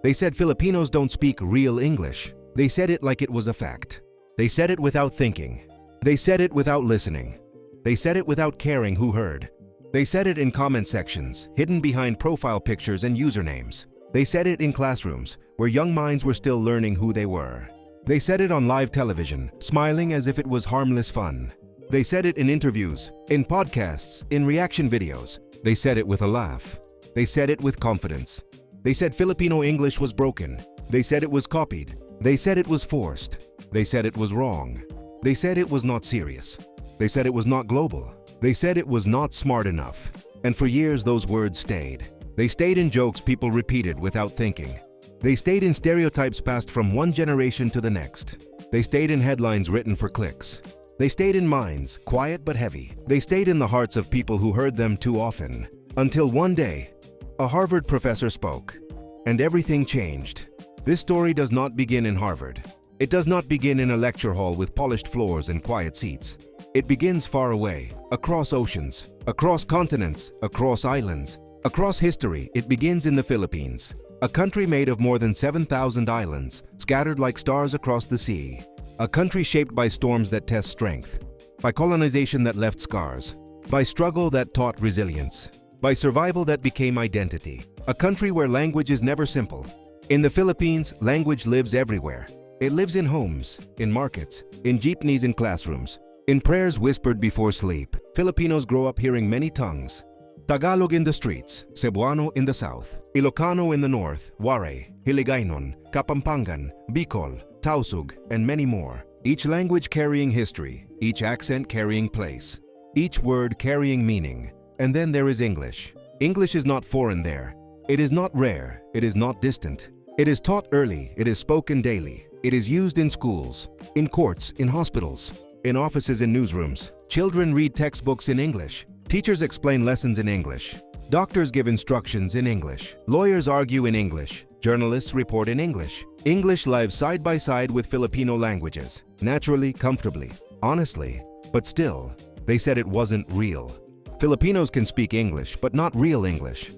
They said Filipinos don't speak real English. They said it like it was a fact. They said it without thinking. They said it without listening. They said it without caring who heard. They said it in comment sections, hidden behind profile pictures and usernames. They said it in classrooms, where young minds were still learning who they were. They said it on live television, smiling as if it was harmless fun. They said it in interviews, in podcasts, in reaction videos. They said it with a laugh. They said it with confidence. They said Filipino English was broken. They said it was copied. They said it was forced. They said it was wrong. They said it was not serious. They said it was not global. They said it was not smart enough. And for years those words stayed. They stayed in jokes people repeated without thinking. They stayed in stereotypes passed from one generation to the next. They stayed in headlines written for clicks. They stayed in minds, quiet but heavy. They stayed in the hearts of people who heard them too often. Until one day, a Harvard professor spoke, and everything changed. This story does not begin in Harvard. It does not begin in a lecture hall with polished floors and quiet seats. It begins far away, across oceans, across continents, across islands, across history. It begins in the Philippines, a country made of more than 7,000 islands, scattered like stars across the sea. A country shaped by storms that test strength, by colonization that left scars, by struggle that taught resilience, by survival that became identity. A country where language is never simple. In the Philippines, language lives everywhere. It lives in homes, in markets, in jeepneys, in classrooms, in prayers whispered before sleep. Filipinos grow up hearing many tongues. Tagalog in the streets, Cebuano in the south, Ilocano in the north, Waray, Hiligaynon, Kapampangan, Bicol, Tausug, and many more. Each language carrying history, each accent carrying place, each word carrying meaning. And then there is English. English is not foreign there. It is not rare. It is not distant. It is taught early. It is spoken daily. It is used in schools, in courts, in hospitals, in offices and newsrooms. Children read textbooks in English. Teachers explain lessons in English. Doctors give instructions in English. Lawyers argue in English. Journalists report in English. English lives side by side with Filipino languages, naturally, comfortably, honestly, but still, they said it wasn't real. Filipinos can speak English, but not real English.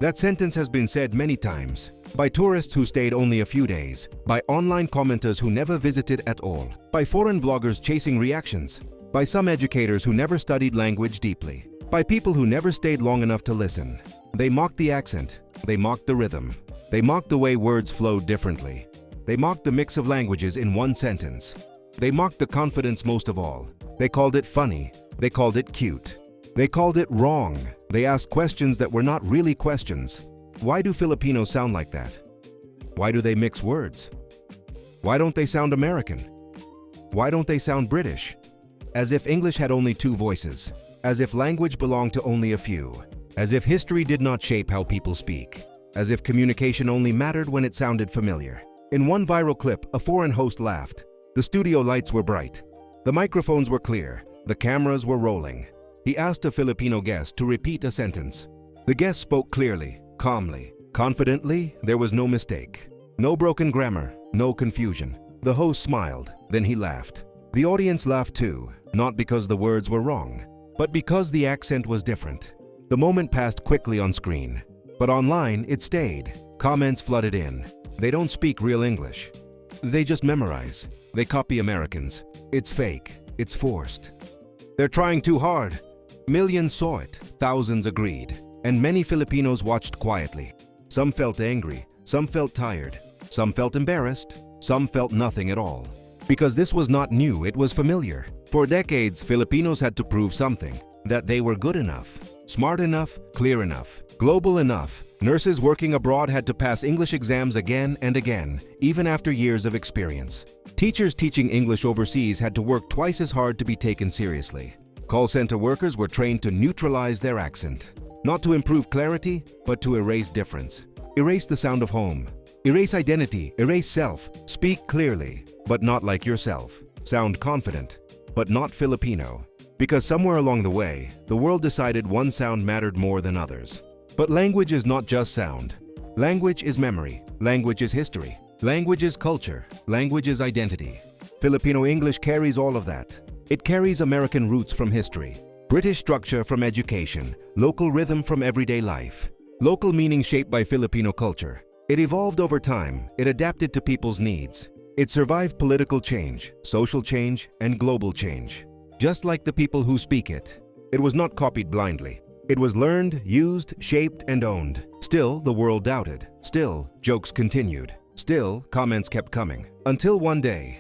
That sentence has been said many times, by tourists who stayed only a few days, by online commenters who never visited at all, by foreign vloggers chasing reactions, by some educators who never studied language deeply, by people who never stayed long enough to listen. They mocked the accent, they mocked the rhythm, they mocked the way words flowed differently. They mocked the mix of languages in one sentence. They mocked the confidence most of all. They called it funny, they called it cute. They called it wrong. They asked questions that were not really questions. Why do Filipinos sound like that? Why do they mix words? Why don't they sound American? Why don't they sound British? As if English had only two voices. As if language belonged to only a few. As if history did not shape how people speak. As if communication only mattered when it sounded familiar. In one viral clip, a foreign host laughed. The studio lights were bright. The microphones were clear. The cameras were rolling. He asked a Filipino guest to repeat a sentence. The guest spoke clearly, calmly, confidently. There was no mistake. No broken grammar, no confusion. The host smiled, then he laughed. The audience laughed too, not because the words were wrong, but because the accent was different. The moment passed quickly on screen, but online it stayed. Comments flooded in. They don't speak real English. They just memorize. They copy Americans. It's fake. It's forced. They're trying too hard. Millions saw it, thousands agreed, and many Filipinos watched quietly. Some felt angry, some felt tired, some felt embarrassed, some felt nothing at all. Because this was not new, it was familiar. For decades, Filipinos had to prove something, that they were good enough, smart enough, clear enough, global enough. Nurses working abroad had to pass English exams again and again, even after years of experience. Teachers teaching English overseas had to work twice as hard to be taken seriously. Call center workers were trained to neutralize their accent, not to improve clarity, but to erase difference. Erase the sound of home. Erase identity, erase self. Speak clearly, but not like yourself. Sound confident, but not Filipino. Because somewhere along the way, the world decided one sound mattered more than others. But language is not just sound. Language is memory. Language is history. Language is culture. Language is identity. Filipino English carries all of that. It carries American roots from history, British structure from education, local rhythm from everyday life, local meaning shaped by Filipino culture, It evolved over time, it adapted to people's needs. It survived political change, social change, and global change. Just like the people who speak it. It was not copied blindly. It was learned, used, shaped, and owned. Still, the world doubted. Still, jokes continued. Still, comments kept coming. Until one day,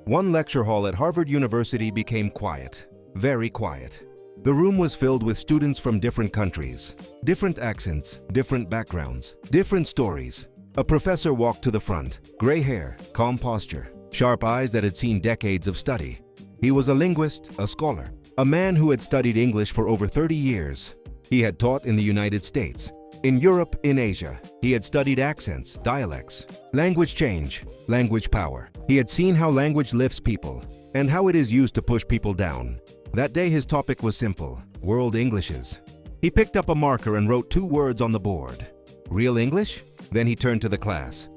one lecture hall at Harvard University became quiet. Very quiet. The room was filled with students from different countries, different accents, different backgrounds, different stories. A professor walked to the front, gray hair, calm posture, sharp eyes that had seen decades of study. He was a linguist, a scholar, a man who had studied English for over 30 years. He had taught in the United States, in Europe, in Asia. He had studied accents, dialects, language change, language power. He had seen how language lifts people and how it is used to push people down. That day his topic was simple, world Englishes. He picked up a marker and wrote 2 words on the board. Real English? Then he turned to the class.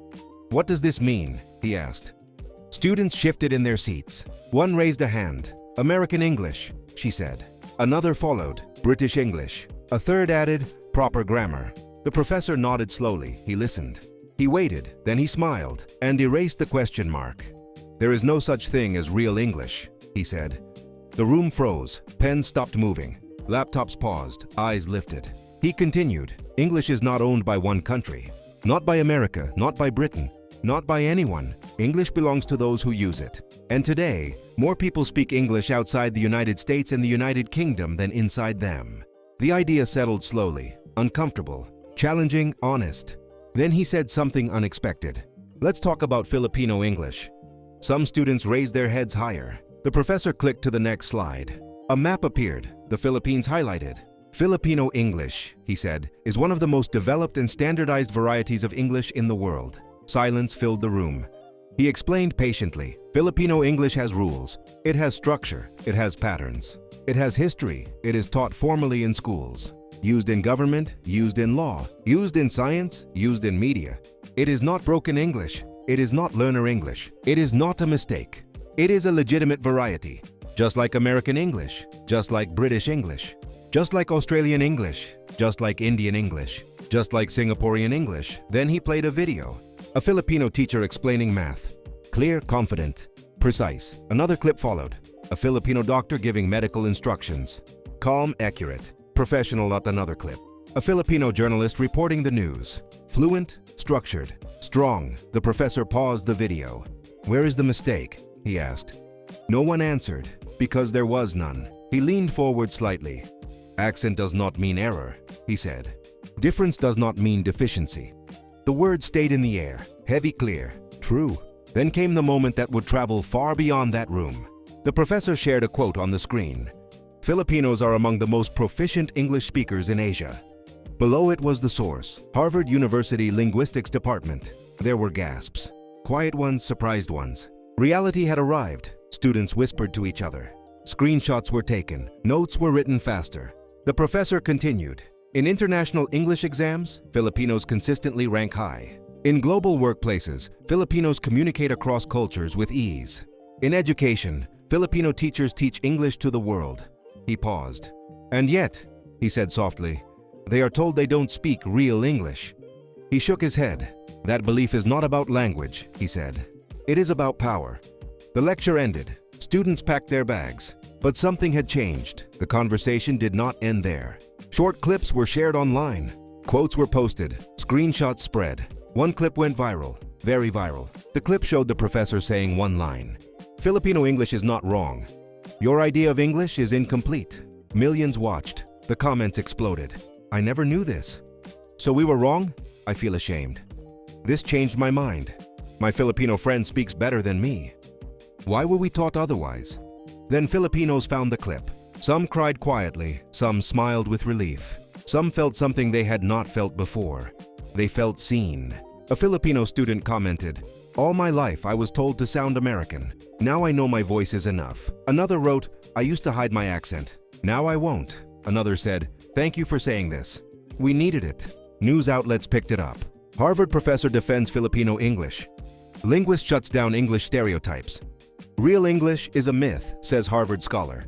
What does this mean? He asked. Students shifted in their seats. One raised a hand. American English, she said. Another followed, British English. A third added, proper grammar. The professor nodded slowly. He listened. He waited, then he smiled and erased the question mark. There is no such thing as real English, he said. The room froze, pens stopped moving, laptops paused, eyes lifted. He continued, English is not owned by one country. Not by America, not by Britain, not by anyone. English belongs to those who use it. And today, more people speak English outside the United States and the United Kingdom than inside them. The idea settled slowly, uncomfortable, challenging, honest. Then he said something unexpected. Let's talk about Filipino English. Some students raised their heads higher. The professor clicked to the next slide. A map appeared, the Philippines highlighted. Filipino English, he said, is one of the most developed and standardized varieties of English in the world. Silence filled the room. He explained patiently, Filipino English has rules. It has structure. It has patterns. It has history. It is taught formally in schools. Used in government, used in law, used in science, used in media. It is not broken English. It is not learner English. It is not a mistake. It is a legitimate variety, just like American English, just like British English, just like Australian English, just like Indian English, just like Singaporean English. Then he played a video. A Filipino teacher explaining math. Clear, confident, precise. Another clip followed. A Filipino doctor giving medical instructions. Calm, accurate, professional at another clip. A Filipino journalist reporting the news. Fluent, structured, strong. The professor paused the video. Where is the mistake? He asked. No one answered, because there was none. He leaned forward slightly. Accent does not mean error, he said. Difference does not mean deficiency. The word stayed in the air, heavy, clear, true. Then came the moment that would travel far beyond that room. The professor shared a quote on the screen. Filipinos are among the most proficient English speakers in Asia. Below it was the source, Harvard University Linguistics Department. There were gasps. Quiet ones, surprised ones. Reality had arrived. Students whispered to each other. Screenshots were taken. Notes were written faster. The professor continued. In international English exams, Filipinos consistently rank high. In global workplaces, Filipinos communicate across cultures with ease. In education, Filipino teachers teach English to the world. He paused. And yet, he said softly, they are told they don't speak real English. He shook his head. That belief is not about language, he said. It is about power. The lecture ended. Students packed their bags. But something had changed. The conversation did not end there. Short clips were shared online. Quotes were posted. Screenshots spread. One clip went viral. Very viral. The clip showed the professor saying one line. Filipino English is not wrong. Your idea of English is incomplete. Millions watched. The comments exploded. I never knew this. So we were wrong? I feel ashamed. This changed my mind. My Filipino friend speaks better than me. Why were we taught otherwise? Then Filipinos found the clip. Some cried quietly, some smiled with relief. Some felt something they had not felt before. They felt seen. A Filipino student commented, all my life I was told to sound American. Now I know my voice is enough. Another wrote, I used to hide my accent. Now I won't. Another said, thank you for saying this. We needed it. News outlets picked it up. Harvard professor defends Filipino English. Linguist shuts down English stereotypes. Real English is a myth, says Harvard scholar.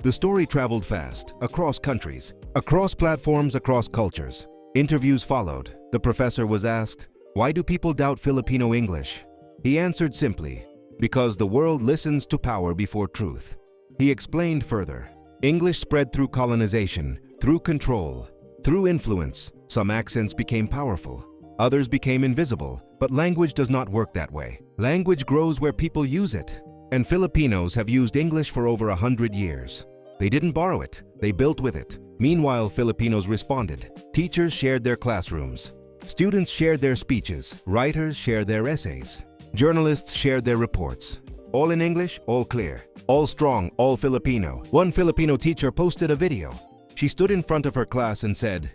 The story traveled fast, across countries, across platforms, across cultures. Interviews followed. The professor was asked, Why do people doubt Filipino English? He answered simply, because the world listens to power before truth. He explained further, English spread through colonization, through control, through influence. Some accents became powerful, others became invisible, but language does not work that way. Language grows where people use it, and Filipinos have used English for over 100 years. They didn't borrow it, they built with it. Meanwhile, Filipinos responded. Teachers shared their classrooms. Students shared their speeches. Writers shared their essays. Journalists shared their reports. All in English, all clear. All strong, all Filipino. One Filipino teacher posted a video. She stood in front of her class and said,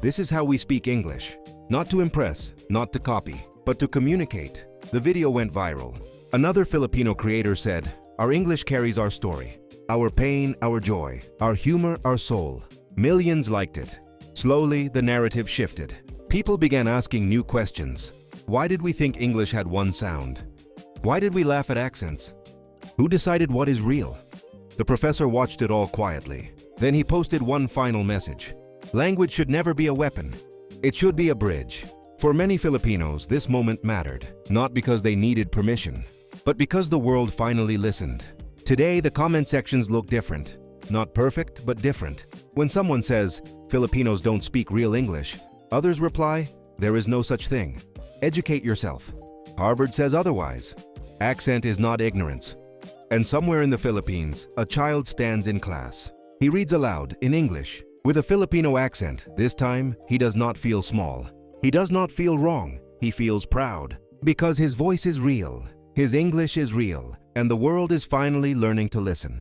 "This is how we speak English. Not to impress, not to copy, but to communicate." The video went viral. Another Filipino creator said, "Our English carries our story. Our pain, our joy, our humor, our soul." Millions liked it. Slowly, the narrative shifted. People began asking new questions. Why did we think English had one sound? Why did we laugh at accents? Who decided what is real? The professor watched it all quietly. Then he posted one final message. Language should never be a weapon. It should be a bridge. For many Filipinos, this moment mattered, not because they needed permission, but because the world finally listened. Today, the comment sections look different. Not perfect, but different. When someone says, "Filipinos don't speak real English," others reply, "There is no such thing. Educate yourself." Harvard says otherwise. Accent is not ignorance. And somewhere in the Philippines, a child stands in class. He reads aloud in English. With a Filipino accent, this time, he does not feel small. He does not feel wrong. He feels proud. Because his voice is real, his English is real, and the world is finally learning to listen.